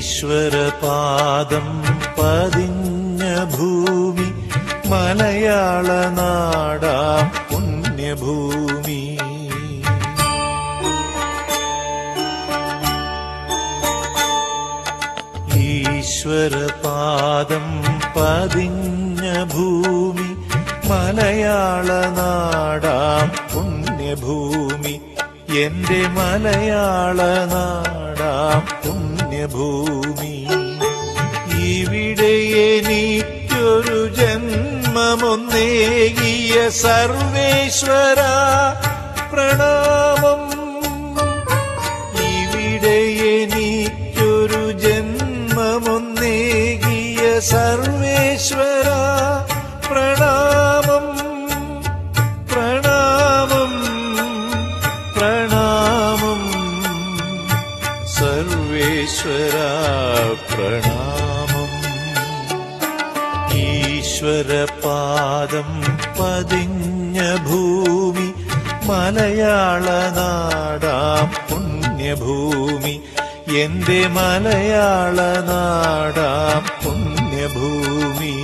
ഈശ്വരപാദം പതിഞ്ഞ ഭൂമി മലയാള നാടാം പുണ്യഭൂമി. ഈശ്വരപാദം പതിഞ്ഞ ഭൂമി മലയാള നാടാം പുണ്യഭൂമി. എന്റെ മലയാള നാടാം പുണ്യഭൂമി. ഇവിടെ എനിക്കൊരു ജന്മമൊന്നേകിയ സർവേശ്വര പ്രണാമം. ഇവിടെ എനിക്കൊരു ജന്മമൊന്നേകിയ സർവേശ്വര പ്രണാമം. പ്രണാമം പ്രണാമം സർവേശ്വര പ്രണാമം. ഈശ്വരപാദം പതിഞ്ഞ ഭൂമി മലയാള നാടാം പുണ്യഭൂമി. എന്റെ മലയാള നാടാം പുണ്യഭൂമി.